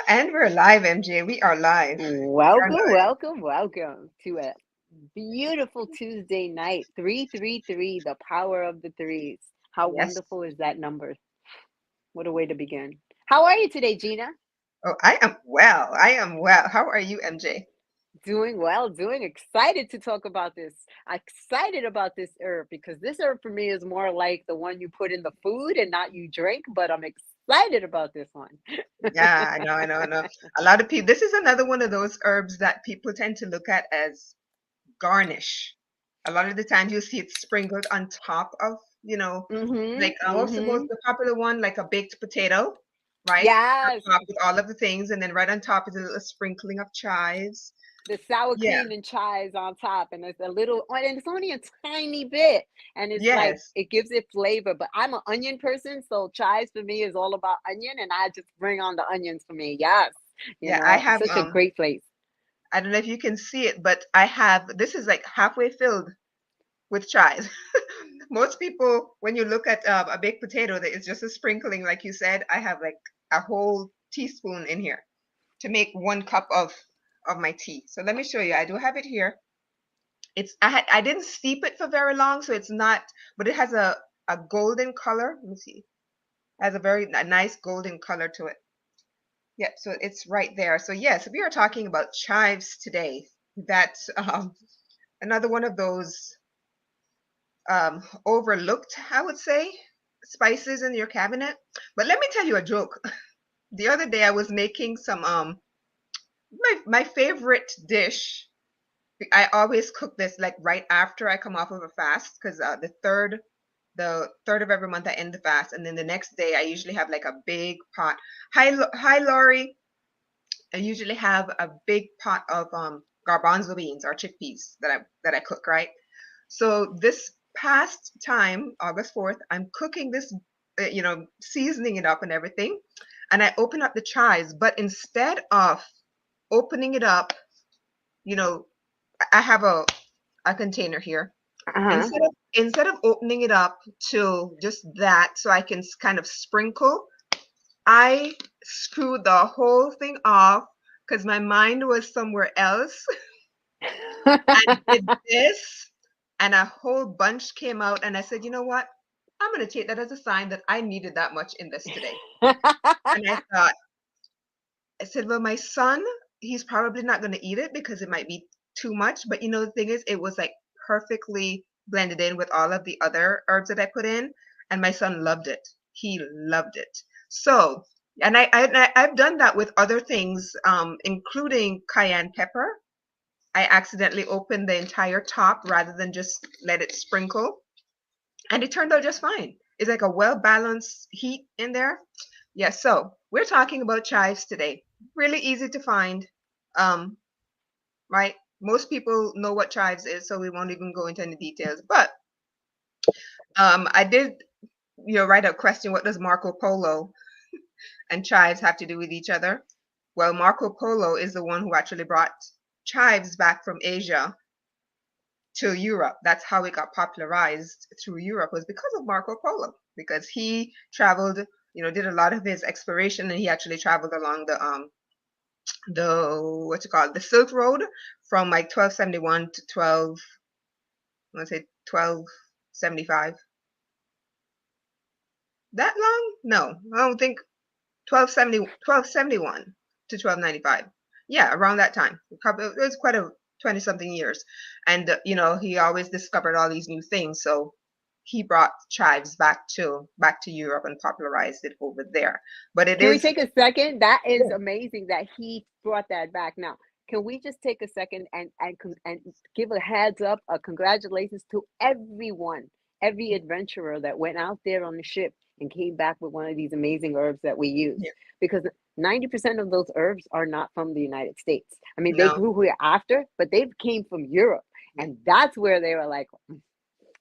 And we're live, MJ. We are live. We are Welcome, live. welcome, welcome to a beautiful Tuesday night. 333, the power of the threes. How Yes. wonderful is that number? What a way to begin. How are you today, Gina? Oh, I am well. I am well. How are you, MJ? Doing well, doing excited to talk about this. Excited about this herb because this herb for me is more like the one you put in the food and not you drink, but I'm excited about this one. Yeah, I know, I know, I know. A lot of people, this is another one of those herbs that people tend to look at as garnish. A lot of the times you see it sprinkled on top of, Mm-hmm. like what's the Mm-hmm. most the popular one, like a baked potato, right? Yes. On top with all of the things, and then right on top is a little sprinkling of chives. The sour Yeah, cream and chives on top, and it's a little, and it's only a tiny bit, and it's like yes. it gives it flavor. But I'm an onion person, so chives for me is all about onion, and I just bring on the onions for me. Yes, Yeah, I have such a great place. I don't know if you can see it, but I have this is like halfway filled with chives. Most people, when you look at a baked potato, that is just a sprinkling, like you said. I have like a whole teaspoon in here to make 1 cup of my tea. So let me show you. I do have it here. I didn't steep it for very long, so it's not, but it has a golden color. Let me see. It has a nice golden color to it. Yeah, so it's right there. So yes, we are talking about chives today. That's another one of those overlooked, I would say, spices in your cabinet. But let me tell you a joke. The other day I was making some my favorite dish. I always cook this like right after I come off of a fast because the third of every month I end the fast, and then the next day I usually have like a big pot. Hi, Laurie. I usually have a big pot of garbanzo beans or chickpeas that I cook, right? So this past time, August 4th, I'm cooking this, seasoning it up and everything, and I open up the chives, but instead of opening it up, you know, I have a container here. Uh-huh. Instead of opening it up to just that, so I can kind of sprinkle, I screwed the whole thing off because my mind was somewhere else and did this, and a whole bunch came out. And I said, you know what? I'm going to take that as a sign that I needed that much in this today. And I said, well, my son, he's probably not going to eat it because it might be too much. But the thing is, it was like perfectly blended in with all of the other herbs that I put in. And my son loved it. He loved it. So, and I've done that with other things, including cayenne pepper. I accidentally opened the entire top rather than just let it sprinkle, and it turned out just fine. It's like a well balanced heat in there. Yeah, so we're talking about chives today. Really easy to find, um, right? Most people know what chives is, so we won't even go into any details. But I did, write a question: what does Marco Polo and chives have to do with each other? Well, Marco Polo is the one who actually brought chives back from Asia to Europe. That's how it got popularized through Europe, was because of Marco Polo, because he traveled, did a lot of his exploration, and he actually traveled along the what you call it, the Silk Road from like 1271 to 12, I want to say 1275. That long? No, I don't think 1271 to 1295. Yeah, around that time. Probably it was quite a 20 something years. And he always discovered all these new things, so he brought chives back to Europe and popularized it over there. But it Can we is, take a second? That is yeah. amazing that he brought that back. Now, can we just take a second and give a heads up, a congratulations to everyone, every adventurer that went out there on the ship and came back with one of these amazing herbs that we use, Yeah. because 90% of those herbs are not from the United States. I mean, they No. grew here after, but they came from Europe, Yeah. and that's where they were like,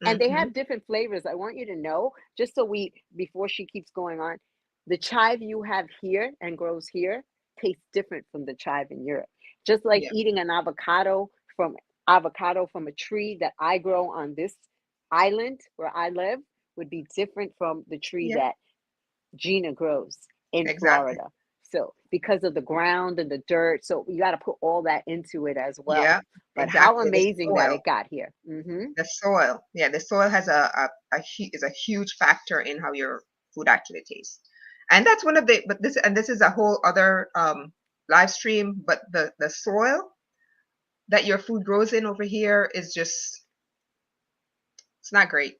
and they Hmm. have different flavors. I want you to know, just so we, before she keeps going on, the chive you have here and grows here tastes different from the chive in Europe. Just like Yeah. eating an from avocado from a tree that I grow on this island where I live would be different from the tree Yeah. that Gina grows in Exactly. Florida. So because of the ground and the dirt, so you got to put all that into it as well. Yeah, But how exactly. The amazing that soil. it got here. Mm-hmm. The soil. Yeah, the soil has is a huge factor in how your food actually tastes. And that's one of the but this is a whole other live stream, but the soil that your food grows in over here is just it's not great.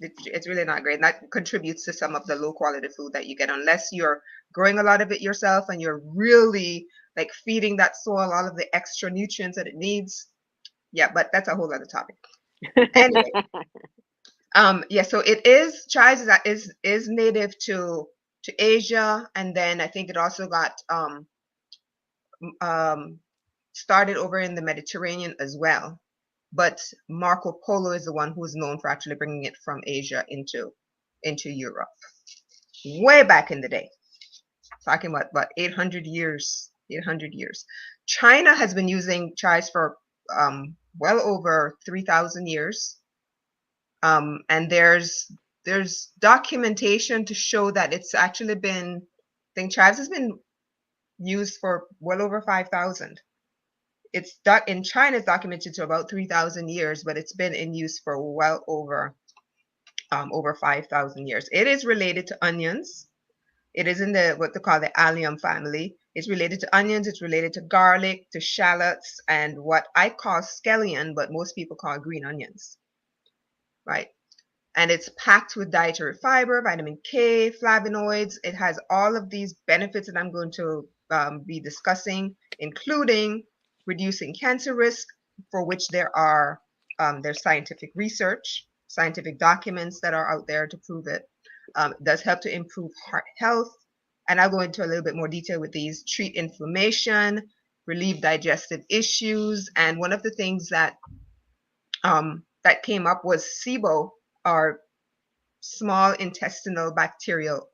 It's really not great. And that contributes to some of the low quality food that you get unless you're growing a lot of it yourself and you're really like feeding that soil all of the extra nutrients that it needs. Yeah, but that's a whole other topic. Anyway, yeah, so it is chives is native to Asia, and then I think it also got um started over in the Mediterranean as well. But Marco Polo is the one who is known for actually bringing it from Asia into Europe way back in the day. Talking about 800 years, 800 years. China has been using chives for well over 3,000 years. And there's documentation to show that it's actually been, I think chives has been used for well over 5,000. It's in China it's documented to about 3,000 years, but it's been in use for well over 5,000 years. It is related to onions. It is in the what they call the allium family. It's related to onions. It's related to garlic, to shallots, and what I call scallion, but most people call green onions, right? And it's packed with dietary fiber, vitamin K, flavonoids. It has all of these benefits that I'm going to be discussing, including reducing cancer risk, for which there's scientific research, scientific documents that are out there to prove it. It does help to improve heart health, and I'll go into a little bit more detail with these. Treat inflammation, relieve digestive issues, and one of the things that came up was SIBO, or small intestinal bacterial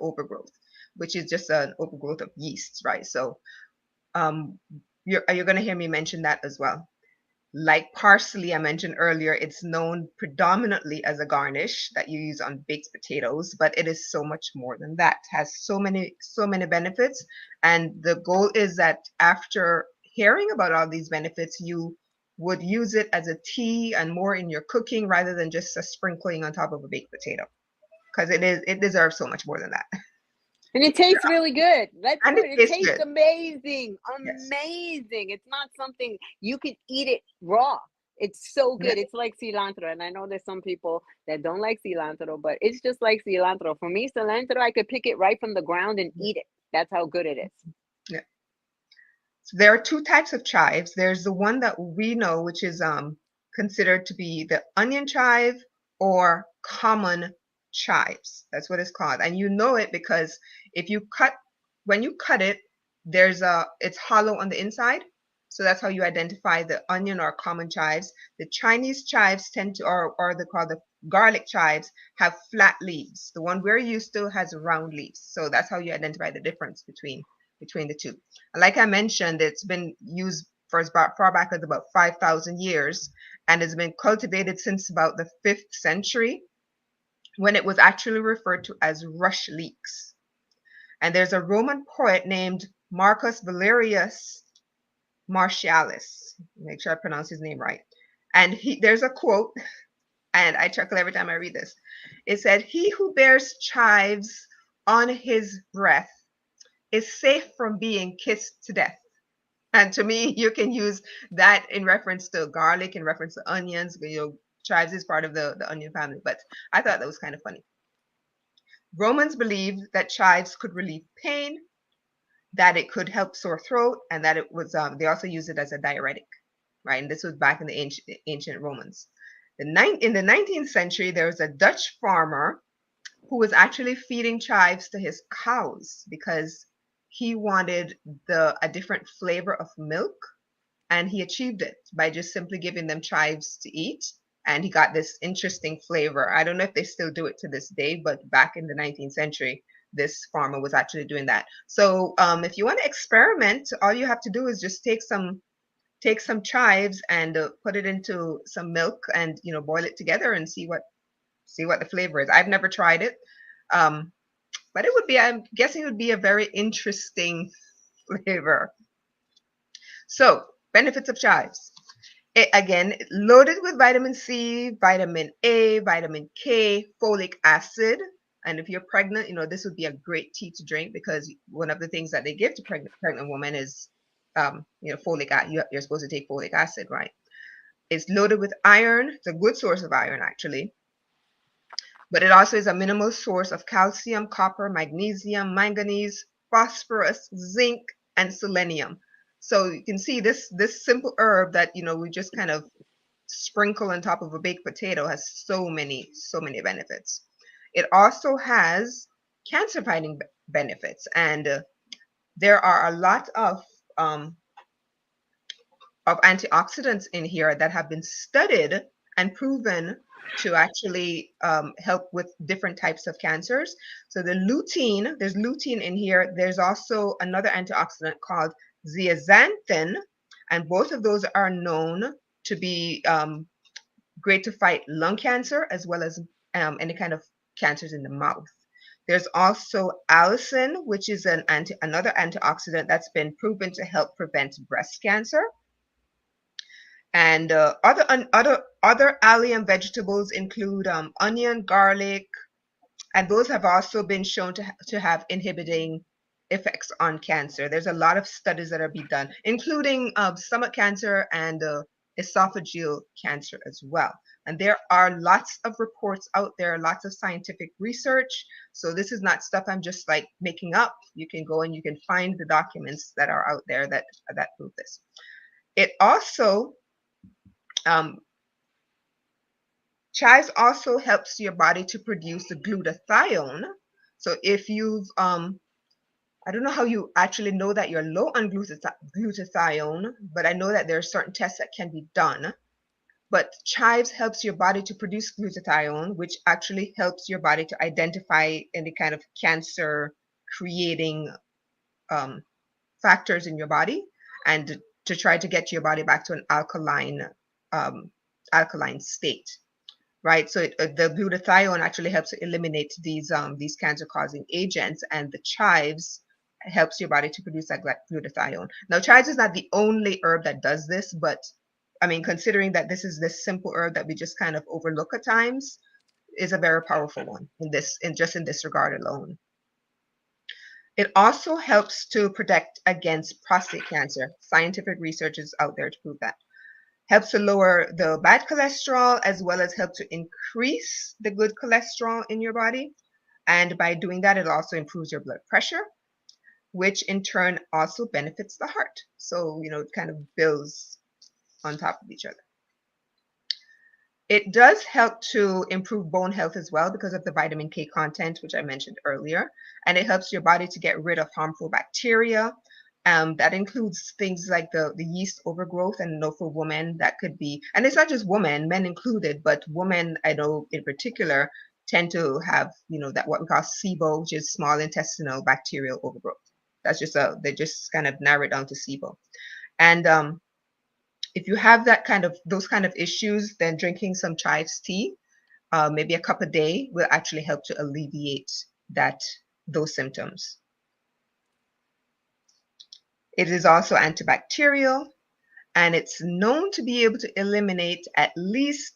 overgrowth, which is just an overgrowth of yeasts, right? So you're going to hear me mention that as well. Like parsley, I mentioned earlier, it's known predominantly as a garnish that you use on baked potatoes, but it is so much more than that. It has so many benefits, and the goal is that after hearing about all these benefits, you would use it as a tea and more in your cooking rather than just a sprinkling on top of a baked potato, because it deserves so much more than that. And it tastes really good. And it It tastes tastes good. amazing. Yes. Amazing. It's not something you can eat it raw. It's so good. Yeah. It's like cilantro. And I know there's some people that don't like cilantro, but it's just like cilantro. For me, cilantro, I could pick it right from the ground and eat it. That's how good it is. Yeah. So there are two types of chives. There's the one that we know, which is considered to be the onion chive or common chives. That's what it's called. And you know it because when you cut it, it's hollow on the inside. So that's how you identify the onion or common chives. The Chinese chives tend to, or they call the garlic chives, have flat leaves. The one we're used to has round leaves. So that's how you identify the difference between the two. Like I mentioned, it's been used for as far back as about 5,000 years, and has been cultivated since about the 5th century, when it was actually referred to as rush leeks. And there's a Roman poet named Marcus Valerius Martialis. Make sure I pronounce his name right. And there's a quote, and I chuckle every time I read this. It said, "He who bears chives on his breath is safe from being kissed to death." And to me, you can use that in reference to garlic, in reference to onions. Chives is part of the onion family, but I thought that was kind of funny. Romans believed that chives could relieve pain, that it could help sore throat, and that it was. They also used it as a diuretic, right? And this was back in the ancient Romans. In the 19th century, there was a Dutch farmer who was actually feeding chives to his cows because he wanted a different flavor of milk, and he achieved it by just simply giving them chives to eat, and he got this interesting flavor. I don't know if they still do it to this day, but back in the 19th century this farmer was actually doing that. So if you want to experiment, all you have to do is just take some chives and put it into some milk and boil it together and see what the flavor is. I've never tried it. But it would be, I'm guessing it would be a very interesting flavor. So, benefits of chives. It, again, loaded with vitamin C, vitamin A, vitamin K, folic acid. And if you're pregnant, this would be a great tea to drink because one of the things that they give to pregnant women is, folic acid. You're supposed to take folic acid, right? It's loaded with iron. It's a good source of iron, actually. But it also is a minimal source of calcium, copper, magnesium, manganese, phosphorus, zinc, and selenium. So you can see this simple herb that we just kind of sprinkle on top of a baked potato has so many benefits. It also has cancer fighting benefits, and there are a lot of antioxidants in here that have been studied and proven to actually help with different types of cancers. So there's lutein in here. There's also another antioxidant called zeaxanthin, and both of those are known to be great to fight lung cancer as well as any kind of cancers in the mouth. There's also allicin, which is another antioxidant that's been proven to help prevent breast cancer. And other allium vegetables include onion, garlic, and those have also been shown to have inhibiting effects on cancer. There's a lot of studies that are being done, including stomach cancer and esophageal cancer as well. And there are lots of reports out there, lots of scientific research. So this is not stuff I'm just like making up. You can go and you can find the documents that are out there that prove this. It also chives also helps your body to produce the glutathione. So if you've I don't know how you actually know that you're low on glutathione, but I know that there are certain tests that can be done. But chives helps your body to produce glutathione, which actually helps your body to identify any kind of cancer creating factors in your body and to try to get your body back to an alkaline state, right? So the glutathione actually helps to eliminate these cancer-causing agents, and the chives helps your body to produce that glutathione. Now, chives is not the only herb that does this, but I mean, considering that this is this simple herb that we just kind of overlook at times, is a very powerful one in this regard alone. It also helps to protect against prostate cancer. Scientific research is out there to prove that. Helps to lower the bad cholesterol as well as help to increase the good cholesterol in your body. And by doing that, it also improves your blood pressure, which in turn also benefits the heart. So, it kind of builds on top of each other. It does help to improve bone health as well because of the vitamin K content, which I mentioned earlier. And it helps your body to get rid of harmful bacteria. That includes things like the yeast overgrowth. And for women, that could be, and it's not just women, men included, but women, I know in particular, tend to have, that what we call SIBO, which is small intestinal bacterial overgrowth. That's just they just kind of narrow it down to SIBO. And if you have those kind of issues, then drinking some Chives tea, maybe a cup a day, will actually help to alleviate those symptoms. It is also antibacterial, and it's known to be able to eliminate at least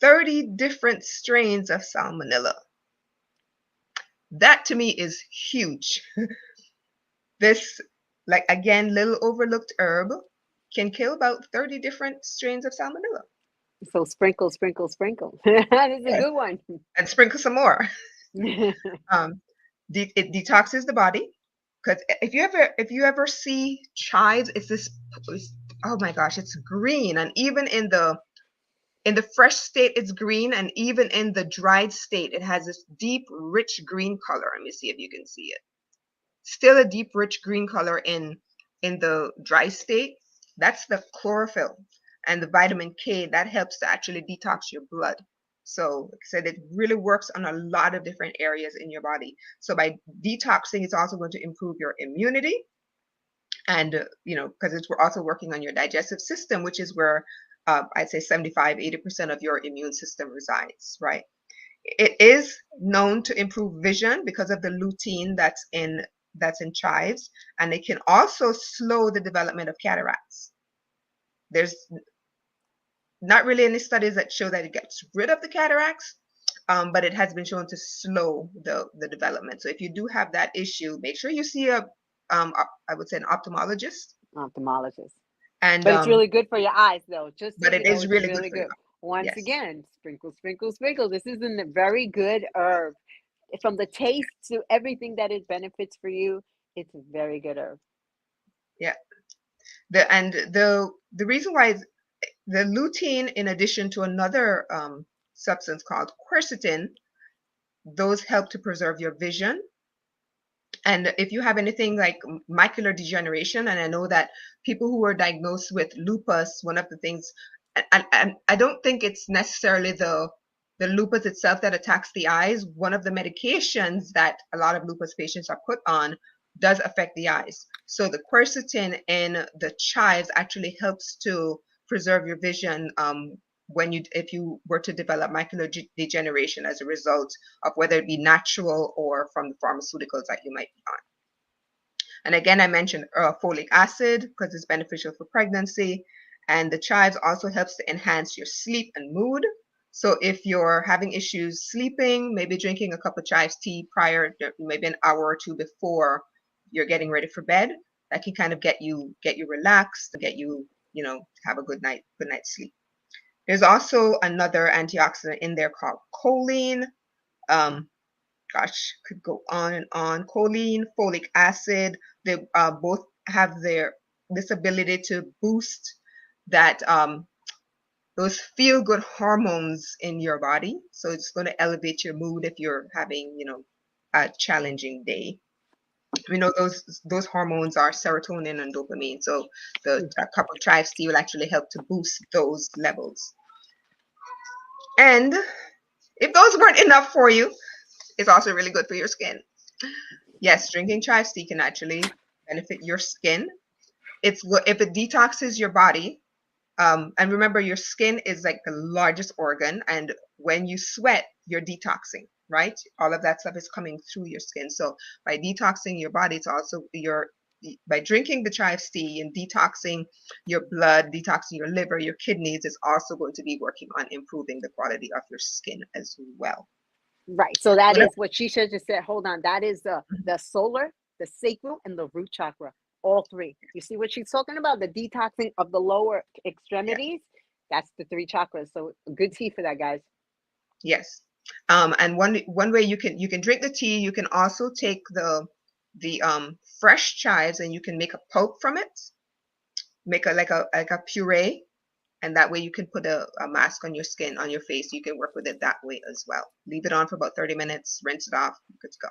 30 different strains of salmonella. That to me is huge. This, like again, little overlooked herb can kill about 30 different strains of salmonella. So sprinkle, sprinkle, sprinkle. That is a good one. And sprinkle some more. It detoxes the body. Because if you ever see chives, oh my gosh, it's green, and even in the fresh state, it's green, and even in the dried state, it has this deep, rich green color. Let me see if you can see it. Still a deep, rich green color in the dry state. That's the chlorophyll, and the vitamin K that helps to actually detox your blood. So, like I said, it really works on a lot of different areas in your body. So by detoxing, it's also going to improve your immunity, and because we're also working on your digestive system, which is where I'd say 75-80% of your immune system resides, right? It is known to improve vision because of the lutein that's in chives, and it can also slow the development of cataracts. There's not really any studies that show that it gets rid of the cataracts, but it has been shown to slow the development. So if you do have that issue, make sure you see I would say an ophthalmologist. Ophthalmologist. And But it's really good for your eyes, though. Just so but it you know, is it's really good really for you. good. Once Yes. again, sprinkle, sprinkle, sprinkle. This is a very good herb. From the taste to everything that it benefits for you, it's a very good herb. Yeah. The reason why is the lutein, in addition to another substance called quercetin, those help to preserve your vision. And if you have anything like macular degeneration, and I know that people who are diagnosed with lupus, one of the things, and I don't think it's necessarily the lupus itself that attacks the eyes. One of the medications that a lot of lupus patients are put on does affect the eyes. So the quercetin in the chives actually helps to preserve your vision if you were to develop macular degeneration as a result of whether it be natural or from the pharmaceuticals that you might be on. And again, I mentioned folic acid because it's beneficial for pregnancy. And the chives also helps to enhance your sleep and mood. So if you're having issues sleeping, maybe drinking a cup of chives tea prior, maybe an hour or two before you're getting ready for bed, that can kind of get you relaxed, get you, have a good night's sleep. There's also another antioxidant in there called choline. Um, gosh, could go on and on. Choline, folic acid, they both have this ability to boost that those feel good hormones in your body. So it's going to elevate your mood if you're having, a challenging day. We know those hormones are serotonin and dopamine. So a cup of Chives tea will actually help to boost those levels. And if those weren't enough for you, it's also really good for your skin. Yes, drinking Chives tea can actually benefit your skin. If it detoxes your body, and remember, your skin is like the largest organ, and when you sweat, you're detoxing, right? All of that stuff is coming through your skin. So by detoxing your body, it's also by drinking the Chives tea and detoxing your blood, detoxing your liver, your kidneys, is also going to be working on improving the quality of your skin as well. Right. So that is what she should just said. Hold on. That is the solar, the sacral, and the root chakra. All three. You see what she's talking about? The detoxing of the lower extremities. Yeah. That's the three chakras. So good tea for that, guys. Yes. And one way you can drink the tea. You can also take the fresh chives and you can make a pulp from it. Make a puree, and that way you can put a mask on your skin, on your face. You can work with it that way as well. Leave it on for about 30 minutes, rinse it off, good to go.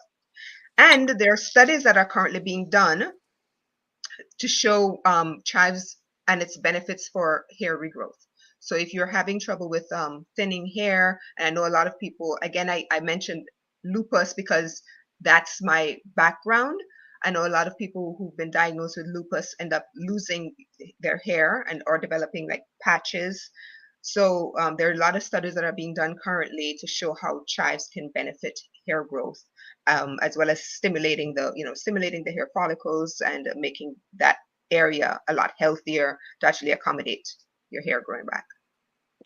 And there are studies that are currently being done to show chives and its benefits for hair regrowth. So if you're having trouble with thinning hair, and I know a lot of people, again, I mentioned lupus because that's my background. I know a lot of people who've been diagnosed with lupus end up losing their hair or developing like patches. So there are a lot of studies that are being done currently to show how chives can benefit hair growth, as well as stimulating the hair follicles and making that area a lot healthier to actually accommodate your hair growing back.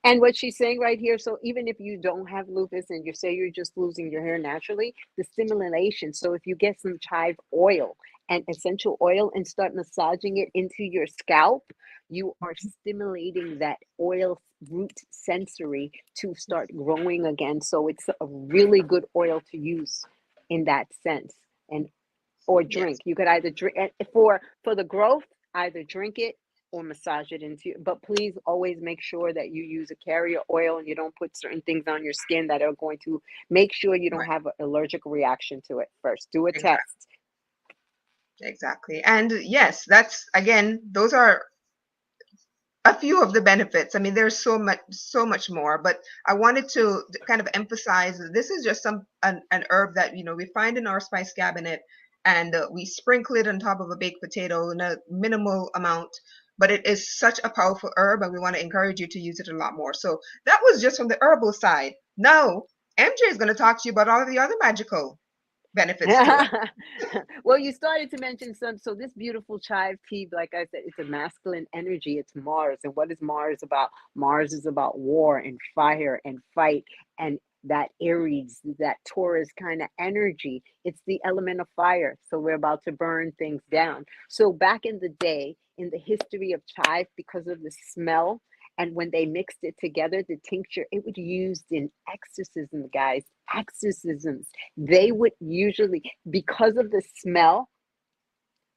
And what she's saying right here, so even if you don't have lupus and you say you're just losing your hair naturally, the stimulation. So if you get some chive oil and essential oil and start massaging it into your scalp, you are stimulating that oil root sensory to start growing again. So it's a really good oil to use in that sense. Or drink. Yes. You could either drink for the growth, either drink it or massage it into. But please always make sure that you use a carrier oil and you don't put certain things on your skin that are going to make sure you don't have an allergic reaction to it first. Do a test. Exactly. And yes, that's, again, those are a few of the benefits. I mean, there's so much more, but I wanted to kind of emphasize that this is just an herb that, we find in our spice cabinet, and we sprinkle it on top of a baked potato in a minimal amount, but it is such a powerful herb, and we want to encourage you to use it a lot more. So that was just from the herbal side. Now, MJ is going to talk to you about all of the other magical benefits to it. Well, you started to mention some. So this beautiful chive tea, like I said, it's a masculine energy. It's Mars, and what is Mars about? Mars is about war and fire and fight, and that Aries, that Taurus kind of energy. It's the element of fire. So we're about to burn things down. So back in the day, in the history of chive, because of the smell. And when they mixed it together, the tincture, it was used in exorcism, guys, exorcisms. They would usually, because of the smell,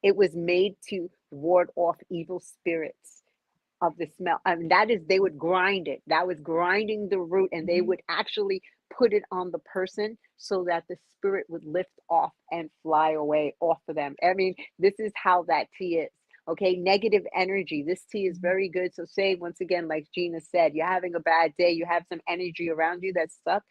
it was made to ward off evil spirits of the smell. I mean, that is, they would grind it. That was grinding the root, and they Mhm. would actually put it on the person so that the spirit would lift off and fly away off of them. I mean, this is how that tea is. Okay, negative energy. This tea is very good. So, say once again, like Gina said, you're having a bad day, you have some energy around you that's stuck,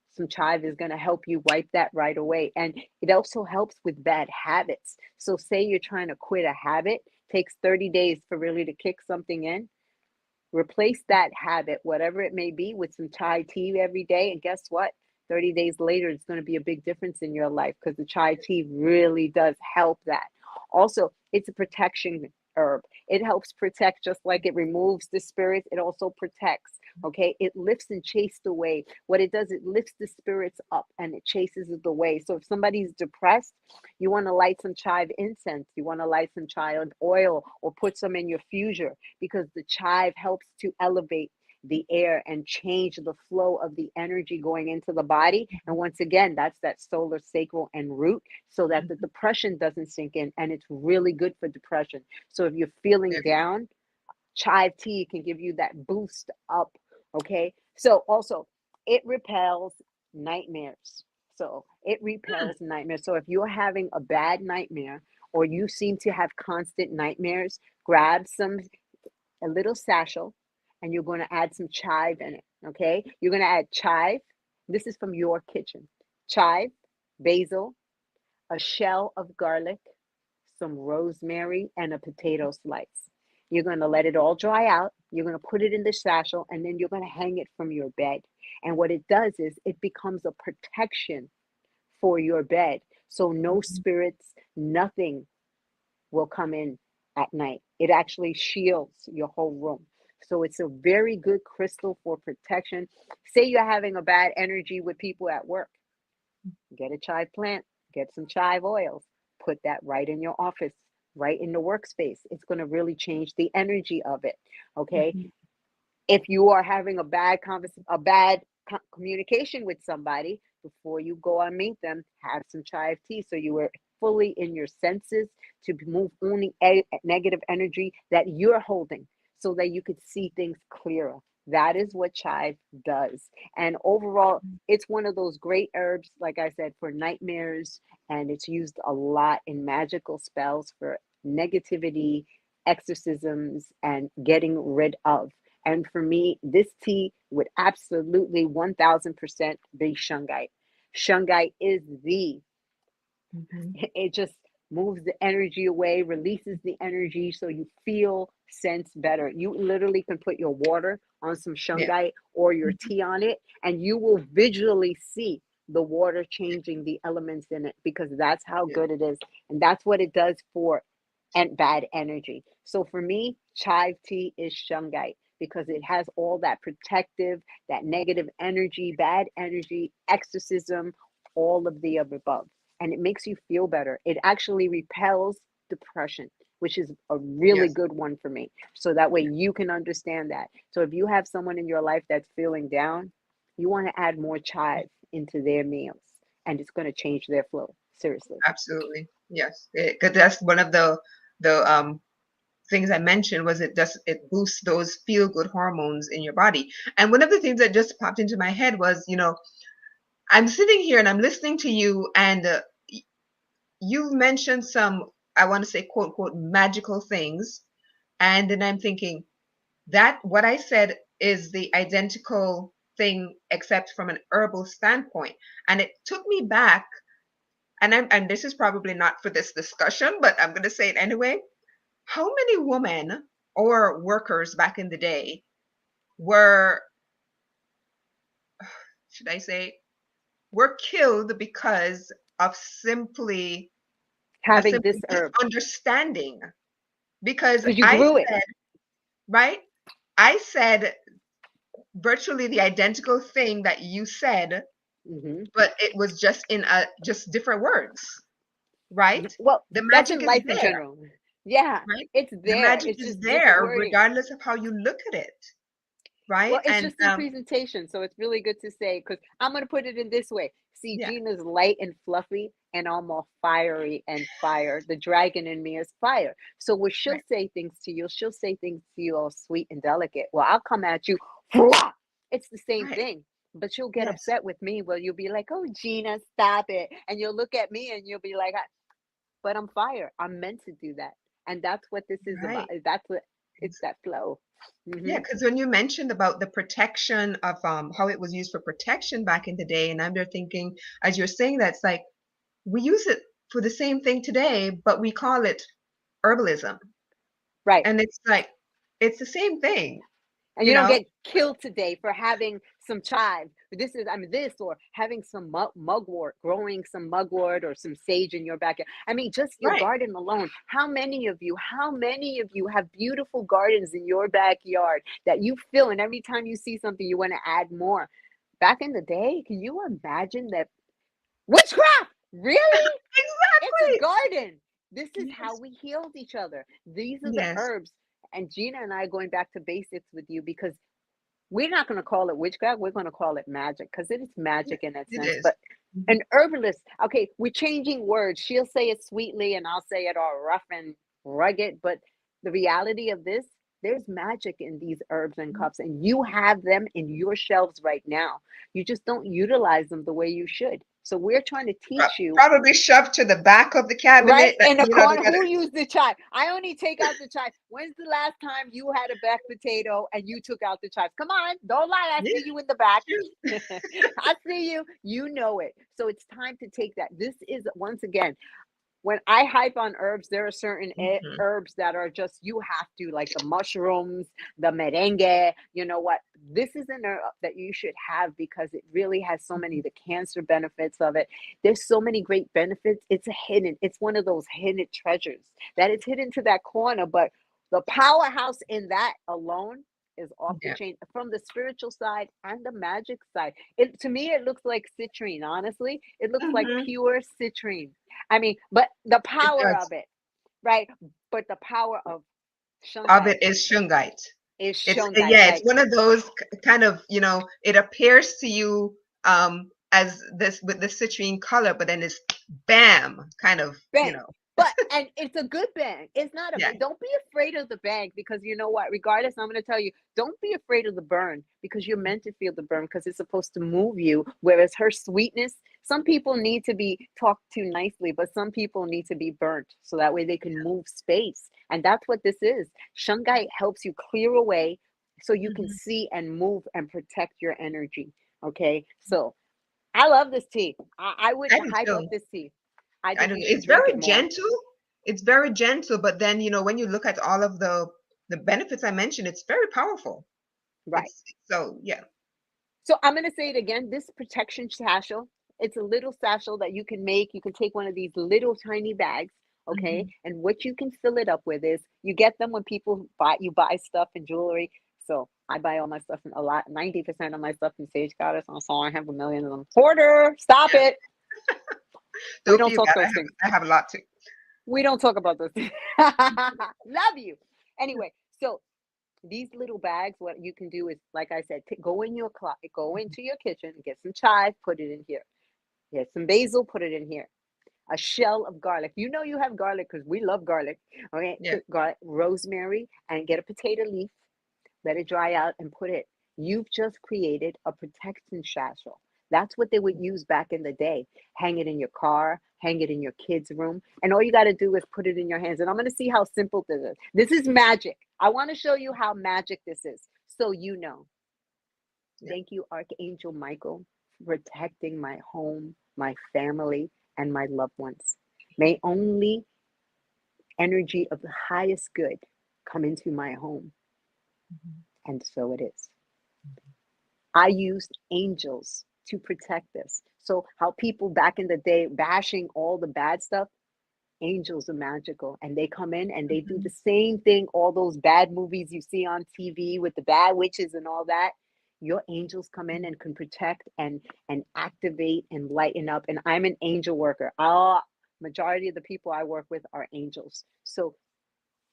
some chive is going to help you wipe that right away. And it also helps with bad habits. So say you're trying to quit a habit, takes 30 days for really to kick something in. Replace that habit, whatever it may be, with some chai tea every day, and guess what, 30 days later it's going to be a big difference in your life, because the chai tea really does help that. Also, it's a protection herb. It helps protect, just like it removes the spirits, it also protects. Okay, it lifts and chases away. What it does, it lifts the spirits up and it chases it away. So if somebody's depressed, you want to light some chive incense, you want to light some chive oil, or put some in your fuser, because the chive helps to elevate the air and change the flow of the energy going into the body. And once again, that's that solar sacral and root, so that the depression doesn't sink in. And it's really good for depression. So if you're feeling Yes. down, chive tea can give you that boost up. Okay. So also, it repels nightmares. So it Hmm. repels nightmares. So if you're having a bad nightmare, or you seem to have constant nightmares, grab some, a little satchel, and you're going to add some chive in it. Okay. You're going to add chive. This is from your kitchen. Chive, basil, a shell of garlic, some rosemary, and a potato slice. You're going to let it all dry out. You're going to put it in the satchel, and then you're going to hang it from your bed. And what it does is it becomes a protection for your bed. So no Mhm. spirits, nothing will come in at night. It actually shields your whole room. So it's a very good crystal for protection. Say you're having a bad energy with people at work, get a chive plant, get some chive oils, put that right in your office, right in the workspace. It's going to really change the energy of it. Okay. Mhm. If you are having a bad a bad communication with somebody, before you go and meet them, have some chive tea, so you are fully in your senses to move only negative energy that you're holding, so that you could see things clearer. That is what chive does. And overall, it's one of those great herbs, like I said, for nightmares, and it's used a lot in magical spells for negativity, exorcisms, and getting rid of. And for me, this tea would absolutely 1000% be shungite. Shungite is the, Mhm. it just moves the energy away, releases the energy, so you feel sense better. You literally can put your water on some Yeah. shungite or your Mhm. tea on it, and you will visually see the water changing the elements in it, because that's how Yeah. good it is. And that's what it does for and bad energy. So for me, chive tea is shungite, because it has all that protective, that negative energy, bad energy, exorcism, all of the above. And it makes you feel better. It actually repels depression, which is a really Yes. good one for me. So that way Yeah. you can understand that. So if you have someone in your life that's feeling down, you want to add more chive into their meals, and it's going to change their flow. Seriously. Absolutely. Yes. Because that's one of the things I mentioned was it boosts those feel good hormones in your body. And one of the things that just popped into my head was, I'm sitting here and I'm listening to you, and you've mentioned some, I want to say, quote, quote, magical things. And then I'm thinking that what I said is the identical thing, except from an herbal standpoint. And it took me back, and this is probably not for this discussion, but I'm going to say it anyway. How many women or workers back in the day were should I say, were killed because of simply a Having simple this herb misunderstanding. Because because you I grew it. said, right? I said virtually the identical thing that you said, Hmm. but it was just in a just different words, right? Well, The that's magic in is life in there, general. Yeah, right? it's The there. magic It's is just different there wording. regardless of how you look at it, Well, right? it's And just in presentation, so it's really good to say because I'm gonna put it in this way. See, yeah, Gina's light and fluffy, and I'm all fiery and fire. The dragon in me is fire. So when she'll right, say things to you, she'll say things to you all sweet and delicate. Well, I'll come at you. It's the same right. thing. But you'll get Yes, upset with me. Well, you'll be like, "Oh, Gina, stop it," and you'll look at me and you'll be like, "But I'm fire. I'm meant to do that." And that's what this is about. right. That's what it's that flow. Yeah, Hmm. because when you mentioned about the protection of how it was used for protection back in the day, and I'm there thinking, as you're saying that, it's like we use it for the same thing today, but we call it herbalism. Right. And it's like it's the same thing, And you you don't know? get killed today for having some chive. This is, I mean, this or having some mugwort, growing some mugwort or some sage in your backyard. I mean, just your Right. garden alone. How many of you have beautiful gardens in your backyard that you fill, and every time you see something, you want to add more? Back in the day, can you imagine that? Witchcraft! Really? It's a Exactly. garden. This is how Yes. we healed each other. These are the Yes. herbs. And Gina and I are going back to basics with you because we're not going to call it witchcraft. We're going to call it magic because it is Yeah, magic in that it sense. is. But Mhm. an herbalist, okay, we're changing words. She'll say it sweetly and I'll say it all rough and rugged. But the reality of this, there's magic in these herbs and cups, and you have them in your shelves right now. You just don't utilize them the way you should. So we're trying to teach you. Probably shoved to the back of the Right cabinet that in the they corner, got who used the chive? I only take out the chive. When's the last time you had a baked potato and you took out the chives? Come on, don't lie. I yeah, see you in the back. sure. I see you. You know it. So it's time to take that. This is once again when I hype on herbs, there are certain Mhm. herbs that are just you have to, like the mushrooms, the merengue. You know what? This is an herb that you should have because it really has so many the cancer benefits of it. There's so many great benefits. It's a hidden. It's one of those hidden treasures that is hidden to that corner, but the powerhouse in that alone is off the Yeah. chain from the spiritual side and the magic side. It to me, it looks like citrine. Honestly, it looks like Mhm. pure citrine. I mean, but the It power of does. it, right? But the power of Of shungite it is shungite. is It's shungite, yeah, it's right? one of those kind of, it appears to you as this with the citrine color, but then it's bam, kind of, Bang. But and it's a good bang. It's not a yeah. don't be afraid of the bang because you know what? Regardless, I'm gonna tell you, don't be afraid of the burn because you're meant to feel the burn because it's supposed to move you. Whereas her sweetness, some people need to be talked to nicely, but some people need to be burnt so that way they can move space. And that's what this is. Shungite helps you clear away so you can Mhm. see and move and protect your energy. Okay. So I love this tea. I would I do hype up too. this tea. I I think don't you know. should It's drink very it more. gentle. It's very gentle, but then, when you look at all of the benefits I mentioned, it's very powerful. Right. It's so yeah. So I'm going to say it again. This protection satchel, it's a little satchel that you can make. You can take one of these little tiny bags, okay? Hmm. And what you can fill it up with is you get them when people buy stuff and jewelry. So I buy all my stuff in a lot, 90% of my stuff in Sage Goddess. So I have a million of them. Hoarder, stop Yeah. it. We Don't don't feel talk bad. those things. I have a lot too. We don't talk about those things. Love you. Anyway, so these little bags, what you can do is, like I said, go in your closet, go into your kitchen, get some chive, put it in here. Get some basil, put it in here. A shell of garlic. You know you have garlic because we love garlic. Okay, Yeah. put garlic, rosemary, and get a potato leaf. Let it dry out and put it. You've just created a protection satchel. That's what they would use back in the day. Hang it in your car, hang it in your kids' room, and all you got to do is put it in your hands. And I'm going to see how simple this is. This is magic. I want to show you how magic this is so you know. Yeah. Thank you, Archangel Michael, for protecting my home, my family, and my loved ones. May only energy of the highest good come into my home. Mhm. And so it is. I used angels to protect us. So how people back in the day bashing all the bad stuff, angels are magical, and they come in and they do Mhm. the same thing. All those bad movies you see on TV with the bad witches and all that, your angels come in and can protect and activate and lighten up. And I'm an angel worker. Majority of the people I work with are angels. So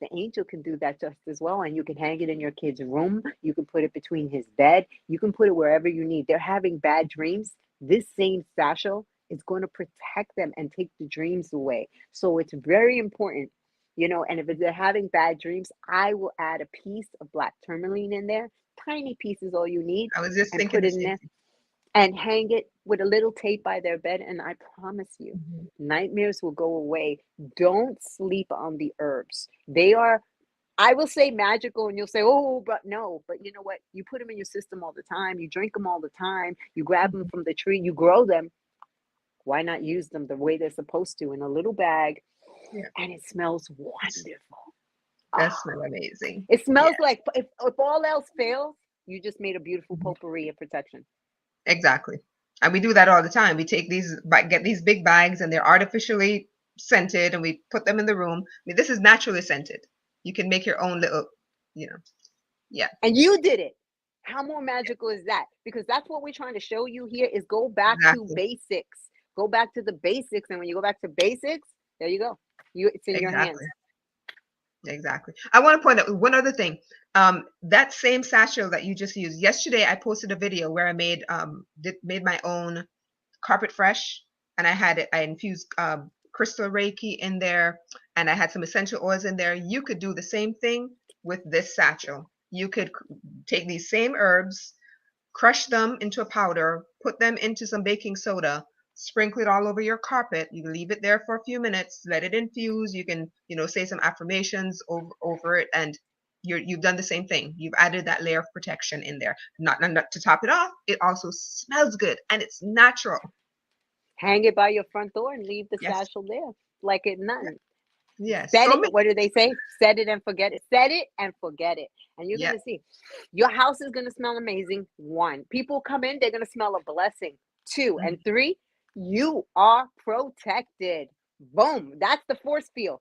the angel can do that just as well. And you can hang it in your kid's room. You can put it between his bed. You can put it wherever you need. They're having bad dreams. This same satchel is going to protect them and take the dreams away. So it's very important, and if they're having bad dreams, I will add a piece of black tourmaline in there. Tiny piece is all you need, I was just and thinking put the it in same there thing. and hang it with a little tape by their bed. And I promise you, Mhm. nightmares will go away. Don't sleep on the herbs. They are, I will say, magical, and you'll say, oh, but no. But you know what? You put them in your system all the time. You drink them all the time. You grab them Mhm. from the tree. You grow them. Why not use them the way they're supposed to, in a little bag? Yeah, And it smells wonderful. that Ah, smell amazing. it Yeah. smells like, if all else fails, you just made a beautiful Mhm. potpourri of protection. Exactly. And we do that all the time. We take these, get these big bags, and they're artificially scented, and we put them in the room. I mean, this is naturally scented. You can make your own little, you know, yeah, And you did it. How more magical is that? Because that's what we're trying to show you here, is go back to exactly, basics. Go back to the basics. And when you go back to basics, there you go. It's in your hands. exactly, exactly. I want to point out one other thing. That same satchel that you just used yesterday, I posted a video where I made my own carpet fresh, and I infused crystal reiki in there, and I had some essential oils in there. You could do the same thing with this satchel. You could take these same herbs, crush them into a powder, put them into some baking soda, sprinkle it all over your carpet. You leave it there for a few minutes, let it infuse. You can, say some affirmations over it, and you've done the same thing. You've added that layer of protection in there. Not to top it off, it also smells good and it's natural. Hang it by your front door and leave the Yes. satchel there like it Yeah. nothing. Yes. Set So it. many. What do they say? Set it and forget it. Set it and forget it. And you're going Yeah. to see your house is going to smell amazing. One, people come in, they're going to smell a blessing. Two, and Mhm. three, you are protected. Boom. That's the force field.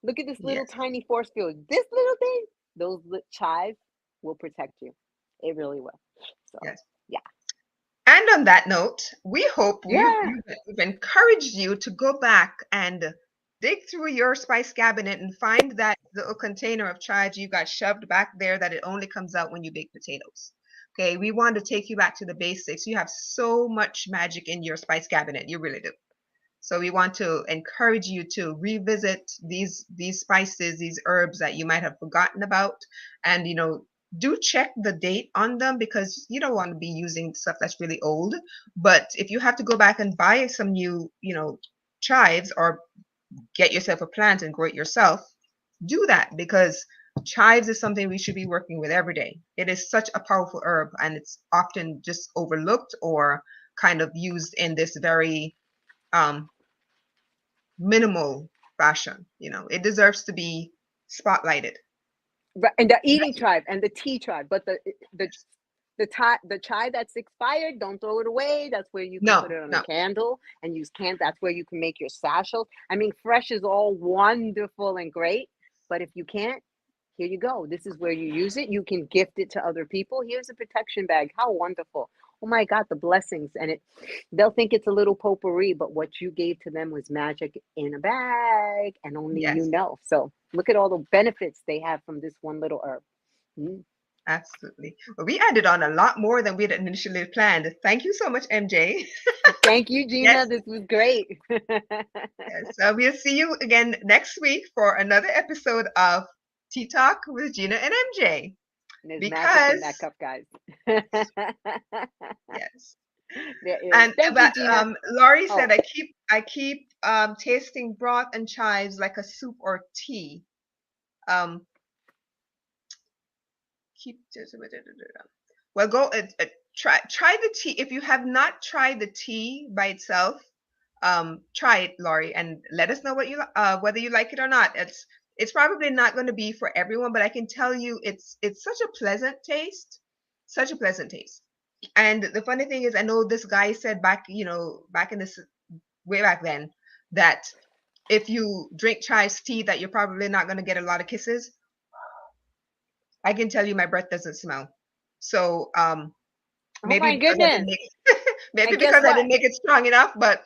Look at this little Yes. tiny force field. This little thing, those chives will protect you. It really will. So, Yes. yeah. And on that note, we hope Yeah. we've encouraged you to go back and dig through your spice cabinet and find that little container of chives you got shoved back there that it only comes out when you bake potatoes. Okay, we want to take you back to the basics. You have so much magic in your spice cabinet, you really do. So we want to encourage you to revisit these spices, these herbs that you might have forgotten about, and do check the date on them, because you don't want to be using stuff that's really old. But if you have to go back and buy some new, chives, or get yourself a plant and grow it yourself, do that, because chives is something we should be working with every day. It is such a powerful herb, and it's often just overlooked or kind of used in this very um, minimal fashion. It deserves to be spotlighted. Right, and the eating tribe and the tea tribe, but the the chai that's expired, don't throw it away. That's where you can put No, it on a no. candle and use can. That's where you can make your sachets. I mean, fresh is all wonderful and great, but if you can't, here you go. This is where you use it. You can gift it to other people. Here's a protection bag. How wonderful. Oh my God, the blessings. And they'll think it's a little potpourri, but what you gave to them was magic in a bag, and only you Yes, know. So look at all the benefits they have from this one little herb. Mm. absolutely. Well, we added on a lot more than we had initially planned. Thank you so much, MJ. Thank you, Yes, Gina. This was great. yes. We'll see you again next week for another episode of Tea Talk with Gina and MJ. And there's magic in Because that cup, guys. yes, There is. and Thank you, but Gina. Laurie said Oh, I keep tasting broth and chives like a soup or tea. Um, keep well, go try the tea. If you have not tried the tea by itself, try it, Laurie, and let us know whether you like it or not. It's probably not going to be for everyone, but I can tell you it's such a pleasant taste, such a pleasant taste. And the funny thing is, I know this guy said back, back in this way back then, that if you drink chives tea, that you're probably not going to get a lot of kisses. I can tell you, my breath doesn't smell. So Oh maybe my because I goodness. didn't make maybe And guess because I what? didn't make it strong enough. But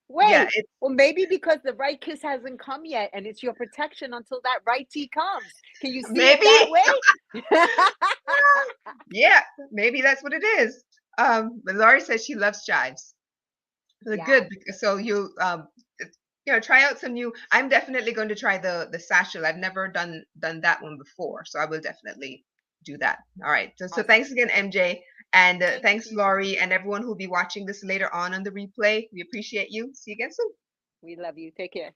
yeah, Wait, well, maybe because the right kiss hasn't come yet, and it's your protection until that right tea comes. Can you see it maybe that way? yeah, maybe that's what it is. But Laurie says she loves chives. Yeah. Good. So try out some new. I'm definitely going to try the satchel. I've never done that one before, so I will definitely do that. All right. So Awesome. thanks again, MJ, and Thank thanks, you. Laurie, and everyone who'll be watching this later on the replay. We appreciate you. See you again soon. We love you. Take care.